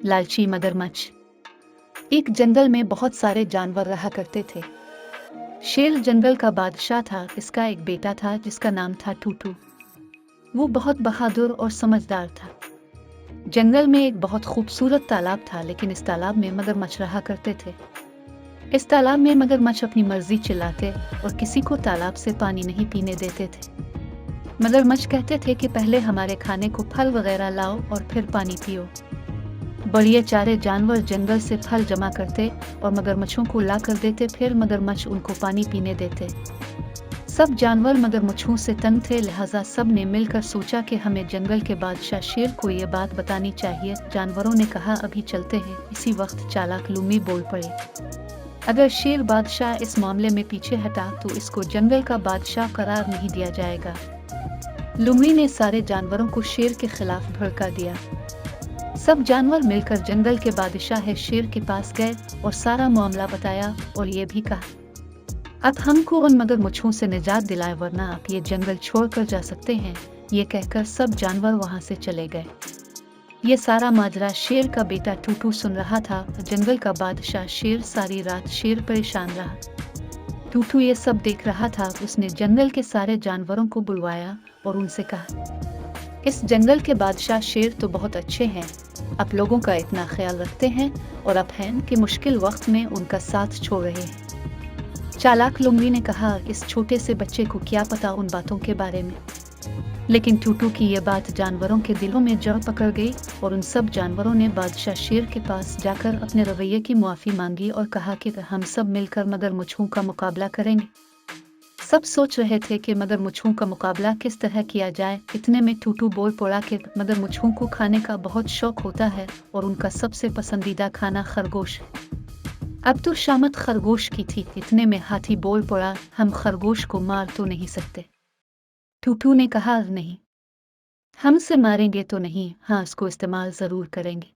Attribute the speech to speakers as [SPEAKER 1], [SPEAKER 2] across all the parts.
[SPEAKER 1] लालची मगरमच्छ। एक जंगल में बहुत सारे जानवर रहा करते थे। शेर जंगल का बादशाह था। इसका एक बेटा था जिसका नाम था टूटू। वो बहुत बहादुर और समझदार था। जंगल में एक बहुत खूबसूरत तालाब था, लेकिन इस तालाब में मगरमच्छ रहा करते थे। इस तालाब में मगरमच्छ अपनी मर्जी चिल्लाते और किसी को तालाब से पानी नहीं पीने देते थे। मगरमच्छ कहते थे कि पहले हमारे खाने को फल वगैरह लाओ और फिर पानी पियो। बड़े चारे जानवर जंगल से फल जमा करते और मगरमच्छों को ला कर देते, फिर मगरमच्छ उनको पानी पीने देते। सब जानवर मगरमच्छों से तंग थे, लिहाजा सब ने मिलकर सोचा कि हमें जंगल के बादशाह शेर को ये बात बतानी चाहिए। जानवरों ने कहा, अभी चलते हैं। इसी वक्त चालाक लूमी बोल पड़े, अगर शेर बादशाह इस मामले में पीछे हटा तो इसको जंगल का बादशाह करार नहीं दिया जाएगा। लुमड़ी ने सारे जानवरों को शेर के खिलाफ भड़का दिया। सब जानवर मिलकर जंगल के बादशाह शेर के पास गए और सारा मामला बताया और ये भी कहा, अब हमको उन मगरमच्छों से निजात दिलाए, वरना आप ये जंगल छोड़कर जा सकते हैं। ये कहकर सब जानवर वहां से चले गए। ये सारा माजरा शेर का बेटा टूटू सुन रहा था। जंगल का बादशाह शेर सारी रात शेर परेशान रहा। टूटू ये सब देख रहा था। उसने जंगल के सारे जानवरों को बुलवाया और उनसे कहा, इस जंगल के बादशाह शेर तो बहुत अच्छे हैं, आप लोगों का इतना ख्याल रखते हैं और आप हैं कि मुश्किल वक्त में उनका साथ छोड़ रहे हैं। चालाक लुमड़ी ने कहा, इस छोटे से बच्चे को क्या पता उन बातों के बारे में। लेकिन टूटू की यह बात जानवरों के दिलों में जड़ पकड़ गई और उन सब जानवरों ने बादशाह शेर के पास जाकर अपने रवैये की माफ़ी मांगी और कहा कि हम सब मिलकर मगरमच्छों का मुकाबला करेंगे। सब सोच रहे थे कि मगरमच्छों का मुकाबला किस तरह किया जाए। इतने में टूटू बोल पड़ा कि मगरमच्छों को खाने का बहुत शौक होता है और उनका सबसे पसंदीदा खाना खरगोश है। अब तो शामत खरगोश की थी। इतने में हाथी बोल पड़ा, हम खरगोश को मार तो नहीं सकते। टूटू ने कहा, नहीं, हमसे मारेंगे तो नहीं, हाँ इसको इस्तेमाल जरूर करेंगे।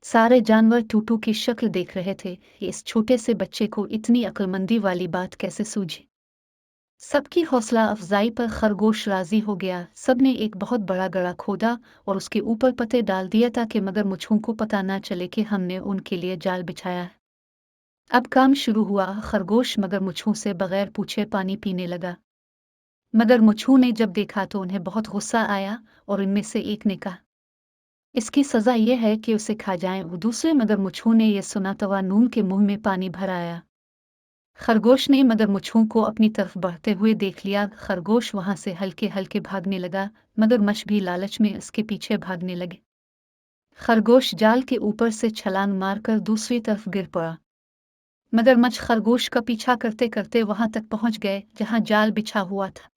[SPEAKER 1] सारे जानवर टूटू की शक्ल देख रहे थे कि इस छोटे से बच्चे को इतनी अक्लमंदी वाली बात कैसे सूझी। सबकी हौसला अफजाई पर खरगोश राजी हो गया। सबने एक बहुत बड़ा गड्ढा खोदा और उसके ऊपर पत्ते डाल दिया ताकि मगरमच्छों को पता न चले कि हमने उनके लिए जाल बिछाया है। अब काम शुरू हुआ। खरगोश मगरमच्छों से बगैर पूछे पानी पीने लगा। मगरमच्छों ने जब देखा तो उन्हें बहुत गुस्सा आया और इनमें से एक ने कहा, इसकी सजा यह है कि उसे खा जाएं। दूसरे मगरमच्छों ने यह सुना तो नून के मुंह में पानी भर आया। खरगोश ने मगरमच्छों को अपनी तरफ बढ़ते हुए देख लिया। खरगोश वहां से हल्के हल्के भागने लगा। मगरमच्छ भी लालच में उसके पीछे भागने लगे। खरगोश जाल के ऊपर से छलांग मारकर दूसरी तरफ गिर पड़ा। मगरमच्छ खरगोश का पीछा करते करते वहां तक पहुंच गए जहां जाल बिछा हुआ था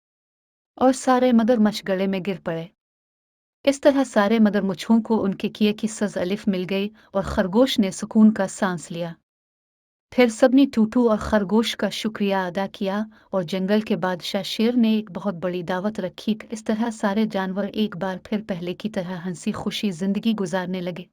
[SPEAKER 1] और सारे मगरमच्छ गड्ढे में गिर पड़े। इस तरह सारे मगरमच्छों को उनके किए की सज़ा अलिफ मिल गई और खरगोश ने सुकून का सांस लिया। फिर सबने टूटू और खरगोश का शुक्रिया अदा किया और जंगल के बादशाह शेर ने एक बहुत बड़ी दावत रखी। इस तरह सारे जानवर एक बार फिर पहले की तरह हंसी खुशी जिंदगी गुजारने लगे।